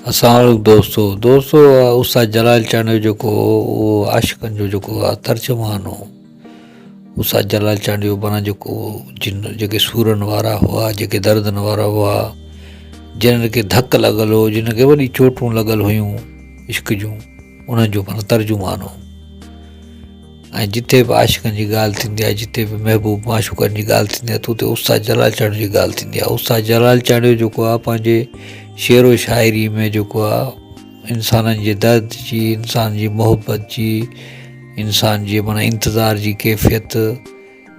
अस्सलाम दोस्तों उस्ताद जलाल चांडवी जेको उहो आशिक़नि जो जेको आहे तर्जुमान हो। उस्ताद जलाल चांडवी माना जेको जिन जेके सूरनि वारा हुआ, जेके दर्दनि वारा हुआ, जिन्हनि खे धक लॻल हो, जिन खे वॾी चोटूं लॻल हुयूं इश्क जूं, उन्हनि जो माना तर्जुमान हो। ऐं जिथे बि आशिक़नि जी ॻाल्हि थींदी आहे, जिथे बि महबूब माशूक़नि जी ॻाल्हि थींदी आहे, त उते उस्ताद जलाल चांडवी जी ॻाल्हि थींदी आहे। उस्ताद जलाल चांडवी जेको आहे पंहिंजे शेरो शाइरी में जेको आहे इंसाननि जे दर्द जी, इंसान जी मोहबत जी, इंसान जे माना इंतज़ार जी कैफ़ियत,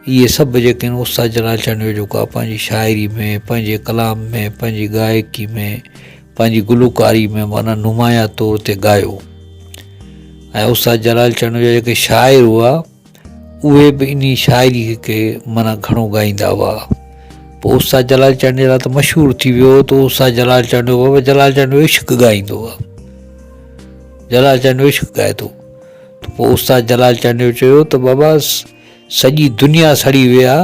इहे सभु जेके आहिनि उस्ताद जलाल चांडवी जेको आहे पंहिंजी शाइरी में, पंहिंजे कलाम में, पंहिंजी गायकी में, पंहिंजी गुलूकारी में माना नुमाया तौर ते ॻायो। ऐं उस्ताद जलाल चांडवी जा जेके शाइर हुआ उहे बि इन शाइरी खे माना घणो ॻाईंदा हुआ। पोइ उस्ताद जलाल चांडवी त मशहूरु थी वियो, त उस्ताद जलाल चांडवी बाबा जलाल चांडवी इश्क ॻाईंदो आहे, जलाल चांडवी इश्क ॻाए थो। त पोइ उस्ताद जलाल चांडवी चयो त बाबा सॼी दुनिया सड़ी विया,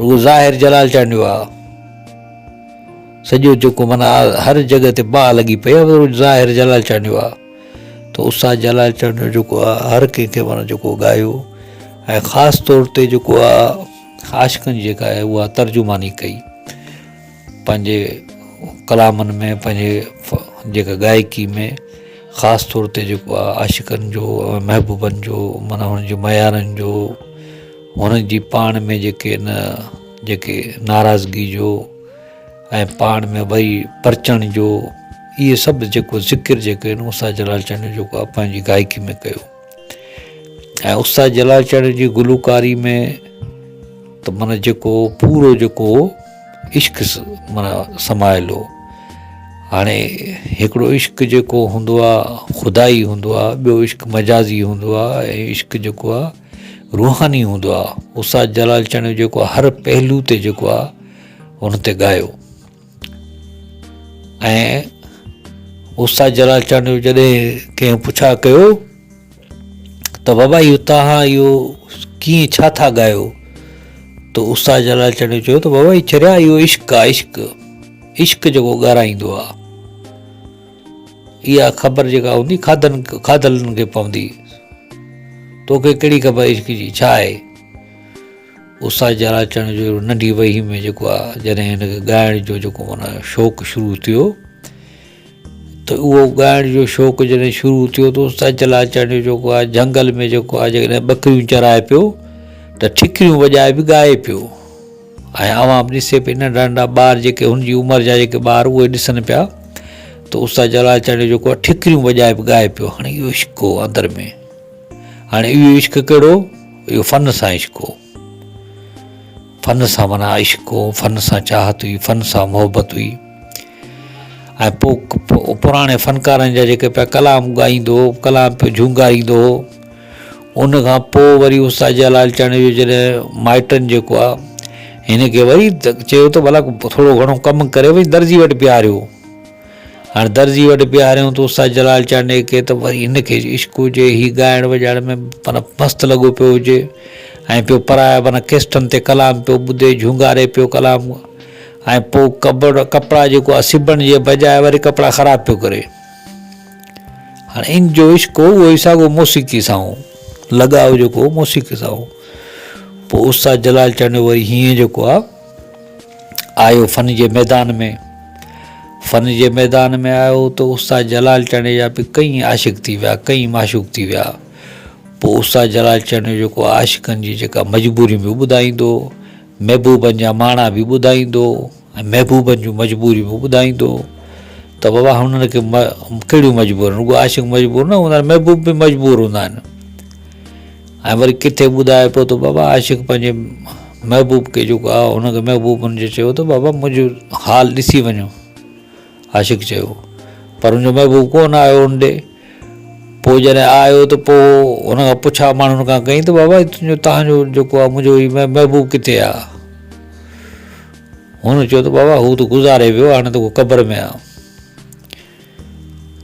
रुॻो ज़ाहिर जलाल चांडवी आहे। सॼो जेको माना हर जॻह ते बाहि लॻी पई आहे, ज़ाहिर जलाल चांडवी आहे। त उस्ताद जलाल चांडवी जेको आहे हर कंहिंखे माना जेको ॻायो, ऐं ख़ासि तौर ते जेको आहे आशिक़नि जेका आहे उहा तर्जुमानी कई पंहिंजे कलामनि में, पंहिंजे जेका गायकी में, ख़ासि तौर ते जेको आहे आशिक़नि जो, महबूबनि जो, माना हुननि जे मयारनि जो, हुननि जी पाण में जेके जेके नाराज़गी जो ऐं पाण में वरी परचण जो, इहे सभु जेको ज़िक्र जेके आहिनि उस्ताद जलाल चांडवी जेको आहे पंहिंजी गायकी में कयो। ऐं उस्ताद जलाल चांडवी जी गुलूकारी में त माना जेको पूरो जेको इश्क माना समायल हो। हाणे हिकिड़ो इश्क जेको हूंदो आहे ख़ुदाई हूंदो आहे, ॿियो इश्क मजाज़ी हूंदो आहे, ऐं इश्क जेको आहे रूहानी हूंदो आहे। उस्ताद जलाल चांडवी जेको आहे हर पहलू ते जेको आहे हुन ते ॻायो। ऐं उस्ताद जलाल चांडवी जॾहिं कंहिं पुछा कयो त बाबा इहो तव्हां इहो कीअं छा था ॻायो, त उस्ताद जलाल चांडवी चयो त बाबा चरिया इहो इश्क आहे, इश्क जेको ॻाराईंदो आहे। इहा ख़बर जेका हूंदी खाधलनि खे पवंदी, तोखे कहिड़ी ख़बर इश्क जी छा आहे। उस्ताद जलाल चांडवी जो नंढी वही में जेको आहे जॾहिं हिनखे ॻाइण जो जेको माना शौक़ु शुरू थियो, त उहो ॻाइण जो शौक़ु जॾहिं शुरू थियो त उस्ताद जलाल चांडवी जेको आहे झंगल में जेको आहे जॾहिं ॿकरियूं चराए पियो त ठिकरियूं वॼाए बि ॻाए पियो। ऐं आवाम ॾिसे पई, नंढा नंढा ॿार जेके हुनजी उमिरि जा जेके ॿार उहे ॾिसनि पिया, त उस्ताद जलाल चांडवी जेको आहे ठिकरियूं वॼाए बि ॻाए पियो। हाणे इहो इश्क हो अंदरि में। हाणे इहो इश्क कहिड़ो, इहो फ़न सां इश्क हो, फ़न सां माना इश्क हो, फ़न सां चाहत हुई, फ़न सां मोहबत हुई। ऐं पोइ पुराणे फ़नकारनि जा जेके पिया कलाम ॻाईंदो, कलाम पियो झूंगारींदो, उन खां पोइ वरी उस्ताद जलाल चांडवी जॾहिं माइटनि जेको आहे हिनखे वरी चयो त भला थोरो घणो कमु करे वरी दर्जी वटि बीहारियो। हाणे दर्जी वटि बीहारियूं त उस्ताद जलाल चांडवी खे त वरी हिनखे इश्क हुजे, हीउ ॻाइण वॼाइण में माना मस्तु लॻो पियो हुजे, ऐं पियो पराया माना केस्टनि ते कलाम पियो ॿुधे, झूंगारे पियो कलाम। ऐं पोइ कपिड़ा जेको आहे सिबण जे बजाए वरी कपिड़ा ख़राबु पियो करे। हाणे इन जो इश्क हो उहो साॻियो मौसीक़ी सां हो, लॻाव जेको मौसीक़ी सां हो। पोइ उस्ताद जलाल चांडवी वरी हीअं जेको आहे आयो फ़न जे मैदान में। फ़न जे मैदान में आयो त उस्ताद जलाल चांडवी जा बि कई आशिक़ थी विया, कई माशूक़ थी विया। पोइ उस्ताद जलाल चांडवी जेको आशिक़नि जी जेका मजबूरी बि ॿुधाईंदो, महबूबनि जा माणा बि ॿुधाईंदो, ऐं महबूबनि जूं मजबूरियूं बि ॿुधाईंदो। त बाबा हुननि खे कहिड़ियूं मजबूर, रुॻो आशिक़ मजबूर न हूंदा आहिनि, महबूब बि मजबूर हूंदा आहिनि। ऐं वरी किथे ॿुधाए पियो त बाबा आशिक़ पंहिंजे महबूब खे जेको आहे हुनखे महबूब हुनजे चयो त बाबा मुंहिंजो हाल ॾिसी वञो, आशिक़ चयो। पर हुनजो महबूब कोन आयो हुन ॾे। पोइ जॾहिं आयो त पोइ हुन खां पुछा माण्हुनि खां कई त बाबा तुंहिंजो तव्हांजो जेको आहे मुंहिंजो हीउ महबूब किथे आहे। हुन चयो त बाबा हू त गुज़ारे वियो, हाणे त उहो क़बर में आहे।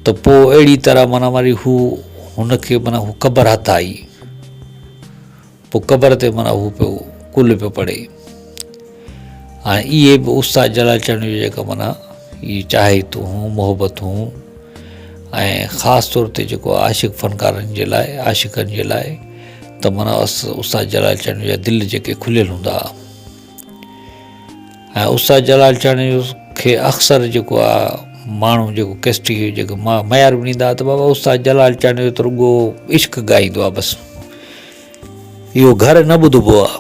त पोइ अहिड़ी तरह माना वरी हू हुनखे माना हू क़बर हथु आई। पोइ क़बर ते माना हू पियो कुल पियो पढ़े। हाणे इहे बि उस्ताद जलाल चांडवी जेका माना इहे चाहे तूं मोहबतूं ऐं ख़ासि तौर ते जेको आशिक़ फ़नकारनि जे लाइ, आशिक़नि जे लाइ त माना उस्ताद जलाल चांदनी जा दिलि जेके खुलियल हूंदा। ऐं उस्ताद जलाल चांदनी खे अक्सर जेको आहे माण्हू जेको केस्टी जेको मयार बि ॾींदा त बाबा उस्ताद जलाल चांदनी त रुॻो इश्क ॻाईंदो आहे, बसि इहो घर न ॿुधिबो आहे।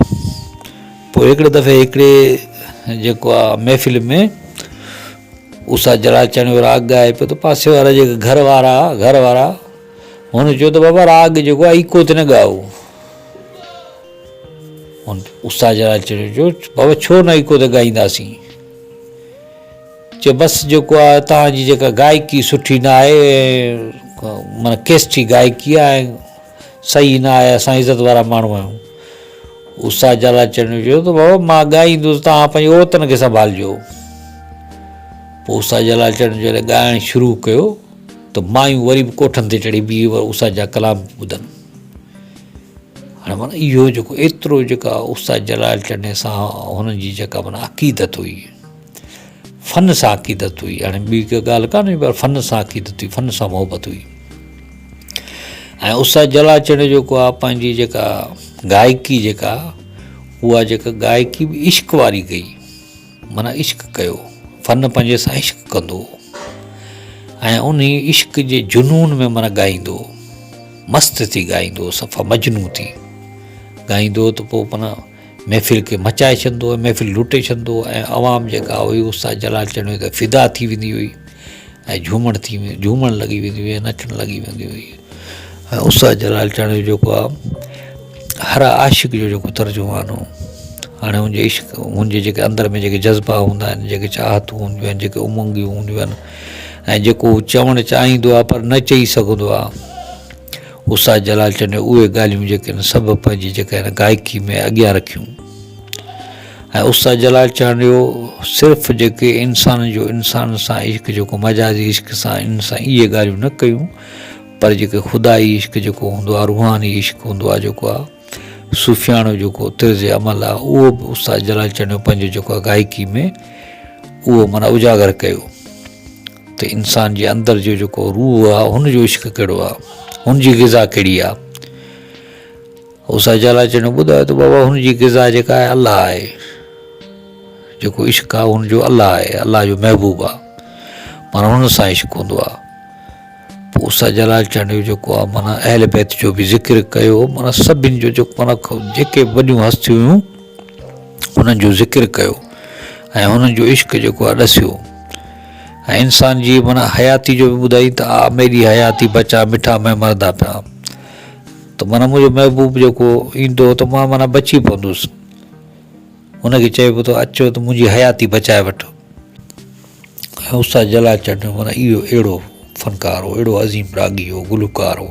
पोइ हिकिड़े दफ़े हिकिड़े जेको आहे महफ़िल में उस्ताद जलाल चांदनी जो राग ॻाए पियो त पासे वारा जेके घर वारा हुन चयो त बाबा राग जेको आहे इको ते न ॻाओ। उस्ताद जलाल चांदनी चयो बाबा छो न इको ते ॻाईंदासीं, चयो बसि जेको आहे तव्हांजी जेका गायकी सुठी न आहे, माना केस्टी गायकी आहे, सही न आहे, असां इज़त वारा माण्हू आहियूं। उस्ताद जलाल चांदनी चयो त बाबा मां ॻाईंदुसि, तव्हां पंहिंजे औरतुनि खे संभालिजो। पोइ उस्ताद जलाल चांदनी जॾहिं ॻाइणु शुरू कयो त मायूं वरी बि कोठनि ते चढ़ी बीही उस्ताद जा कलाम ॿुधनि। हाणे माना इहो जेको एतिरो जेका उस्ताद जलाल चांदनी सां हुननि जी जेका माना अक़ीदत हुई, फ़न सां अक़ीदत हुई। हाणे ॿी का ॻाल्हि कान्हे, पर फ़न सां अक़ीदत हुई, फ़न सां मोहबत हुई। ऐं उस्ताद जलाल चांदनी जेको आहे पंहिंजी जेका गायकी जेका उहा जेका गायकी बि इश्क वारी कई, माना इश्क कयो, फ़न पंहिंजे सां इश्क कंदो ऐं उन इश्क जे जुनून में माना ॻाईंदो, मस्तु थी ॻाईंदो, सफ़ा मजनू थी ॻाईंदो त पोइ माना महफ़िल खे मचाए छॾंदो, महफ़िल लुटे छॾंदो ऐं आवाम जेका हुई उस्ताद जलाल चांदनी ते फ़िदा थी वेंदी हुई ऐं झूमण लॻी वेंदी हुई, नचणु लॻी वेंदी हुई। ऐं उस्ताद जलाल चांदनी जेको आहे हर आशिक़ जो जेको तर्जुमान हो। हाणे हुनजे इश्क, हुनजे जेके अंदर में जेके जज़्बा हूंदा आहिनि, जेके चाहतूं हूंदियूं आहिनि, जेके उमंगियूं हूंदियूं आहिनि ऐं जेको चवणु चाहींदो आहे पर न चई सघंदो आहे, उस्ताद जलाल चांदनी उहे ॻाल्हियूं जेके आहिनि सभु पंहिंजी जेका आहिनि गायकी में अॻियां रखियूं। ऐं उस्ताद जलाल चांदनी जो सिर्फ़ु जेके इंसान सां इश्क जेको मजाज़ी इश्क सां इहे ॻाल्हियूं न कयूं, पर जेके ख़ुदाई इश्क जेको हूंदो आहे, रूहानी इश्क हूंदो आहे, जेको आहे सूफ़ियाणो जेको तिर्ज़ अमल आहे, उहो बि उस्ताद जलाल चांदनी पंहिंजो जेको आहे गायकी में उहो माना उजागर कयो त इंसान जे अंदरि जो जेको रूह आहे हुनजो इश्क कहिड़ो आहे, हुनजी ग़िज़ा कहिड़ी आहे। उस्ताद जलाल चांदनी ॿुधायो त बाबा हुनजी ग़िज़ा जेका आहे अलाह आहे, जेको इश्क आहे हुनजो अलाह आहे, अलाह जो महबूब आहे, माना हुन सां इश्क हूंदो आहे। पोइ उस्ताद जलाल चांदनी जेको आहे माना अहल बैत जो बि ज़िक्र कयो, माना सभिनि जो जेको माना जेके वॾियूं हस्तियूं हुयूं हुननि जो ज़िक्र कयो ऐं हुननि जो इश्क जेको आहे ॾसियो। ऐं इंसान जी माना हयाती जो बि ॿुधाई त आ मेरी हयाती बचा मिठा मैं मरदा पिया, त माना मुंहिंजो महबूब जेको ईंदो त मां माना बची पवंदुसि, हुनखे चइबो त अचो त मुंहिंजी हयाती बचाए वठो। ऐं उस्ताद जलाल चांदनी माना इहो अहिड़ो फ़नकार हो, अहिड़ो अज़ीम रागी हो, गुलकार हो।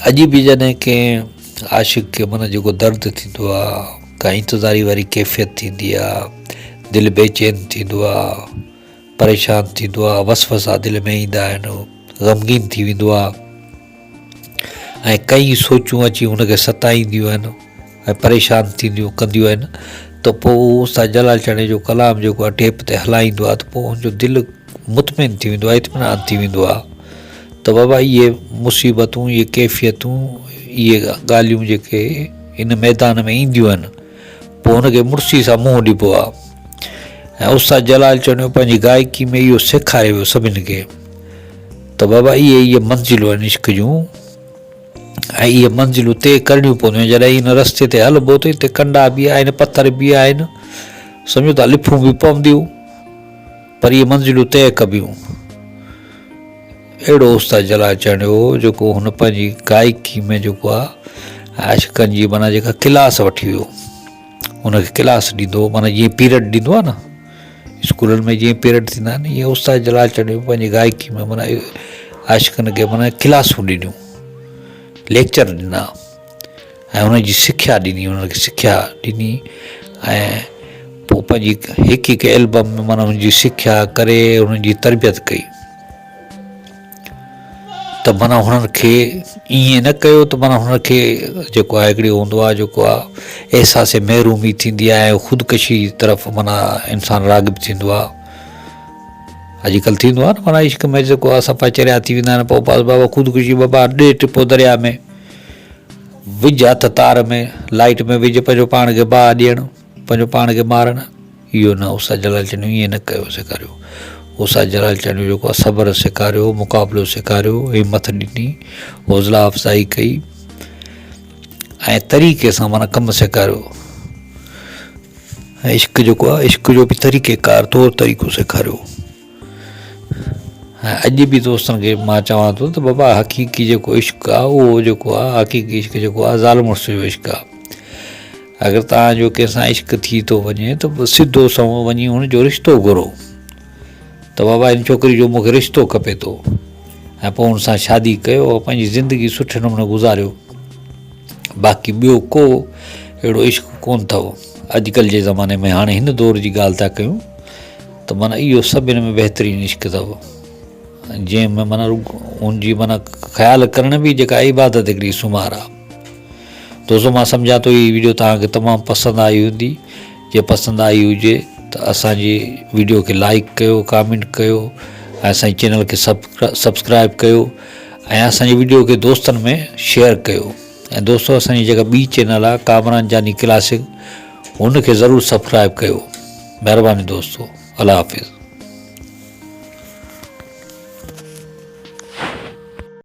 अॼु बि जॾहिं कंहिं आशिक़ खे माना जेको दर्द थींदो आहे, का इंतज़ारी वारी कैफ़ियत थींदी आहे, दिलि बेचैन थींदो आहे, परेशान थींदो आहे, वसवसा दिलि में ईंदा आहिनि, ग़मगीन थी वेंदो आहे ऐं कई सोचूं अची हुनखे सताईंदियूं आहिनि ऐं परेशान कंदियूं आहिनि, त पोइ उस्ताद जलाल चांदनी जो कलाम जेको आहे टेप ते हलाईंदो आहे त पोइ हुनजो दिलि मुतमिन थी वेंदो आहे, इत्मिनान थी वेंदो आहे त बाबा इहे मुसीबतूं, इहे कैफ़ियतूं, इहे ॻाल्हियूं जेके इन मैदान में ईंदियूं आहिनि पोइ हुनखे मुड़सी सां मुंहुं ॾिबो आहे। ऐं उस्ताद जलाल चांदनी पंहिंजी गायकी में इहो सेखारे वियो सभिनि खे त बाबा इहे मंज़िलूं आहिनि इश्क जूं ऐं इहे मंज़िलूं तइ करणियूं पवंदियूं आहिनि। जॾहिं इन रस्ते ते हलिबो त हिते कंडा बि आहिनि, पथर बि आहिनि, सम्झो था लिफूं बि पवंदियूं, पर इहे मंज़िलूं तइ कबियूं। अहिड़ो उस्ताद जलाल चांदनी हो जेको हुन पंहिंजी गायकी में जेको आहे आशिक़नि जी माना जेका क्लास वठी वियो, हुनखे क्लास ॾींदो, माना जीअं पीरियड ॾींदो आहे न स्कूलनि में, जीअं पीरियड थींदा आहिनि, ईअं उस्ताद जलाल चांदनी पंहिंजी गायकी में माना आशिक़नि खे माना क्लासूं ॾिनियूं, लेक्चर ॾिना ऐं हुनजी सिख्या ॾिनी, हुनखे सिख्या ॾिनी ऐं पोइ पंहिंजी हिकु हिकु एल्बम में माना हुनजी सिख्या करे हुनजी तरबियत कई। त माना हुननि खे ईअं न कयो त माना हुनखे जेको आहे हिकिड़ी हूंदो आहे जेको आहे अहसास महरूमी थींदी आहे ऐं ख़ुदकशी तरफ़ माना इंसानु राग़िब थींदो आहे, अॼुकल्ह थींदो आहे न माना इश्क में जेको आहे सफ़ा चरिया थी वेंदा आहिनि, पोइ पास बाबा ख़ुदकुशी बाबा ॾे टिपो दरिया में, विझ हथ तार में लाइट में विझ, पंहिंजो पाण खे बाहि ॾियणु, पंहिंजो पाण खे मारणु, इहो न। उषा जलाल चंद ईअं न कयो, सेखारियो। उषा जलाल चंद जेको आहे सब्र सेखारियो, मुक़ाबिलो सेखारियो, हिमत ॾिनी, हौसला अफ़ज़ाई कई ऐं तरीक़े सां माना कमु सेखारियो। ऐं इश्क जेको आहे इश्क जो बि तरीक़ेकार तौरु तरीक़ो सेखारियो। ऐं अॼु बि दोस्तनि खे मां चवां थो त बाबा हक़ीक़ी जेको इश्क आहे उहो जेको आहे हक़ीक़ी इश्क जेको आहे ज़ाल मुड़ुस जो इश्क आहे। अगरि तव्हांजो कंहिंसां इश्क थी थो वञे त सिधो संओं वञी हुनजो रिश्तो घुरो त बाबा हिन छोकिरी जो मूंखे रिश्तो खपे थो, ऐं पोइ हुन सां शादी कयो, पंहिंजी ज़िंदगी सुठे नमूने गुज़ारियो। बाक़ी ॿियो को अहिड़ो इश्क कोन अथव अॼुकल्ह जे ज़माने में। हाणे हिन दौर जी ॻाल्हि था कयूं त माना इहो सभिनि में बहितरीनु इश्क अथव, जंहिंमें माना हुनजी माना ख़्यालु करण बि जेका इबादत हिकिड़ी शुमार आहे। दोस्तो मां सम्झां थो हीअ वीडियो तव्हांखे तमामु पसंदि आई हूंदी। जे पसंदि आई हुजे त असांजी वीडियो खे लाइक कयो, कमेंट कयो ऐं असांजे चैनल खे सब्सक्राइब कयो ऐं असांजी वीडियो खे दोस्तनि में शेयर कयो। ऐं दोस्तो असांजी जेका ॿी चैनल आहे कामरान जानी क्लासिक, हुनखे ज़रूरु सब्सक्राइब कयो। महिरबानी दोस्तो, अल्लाह हाफ़िज़।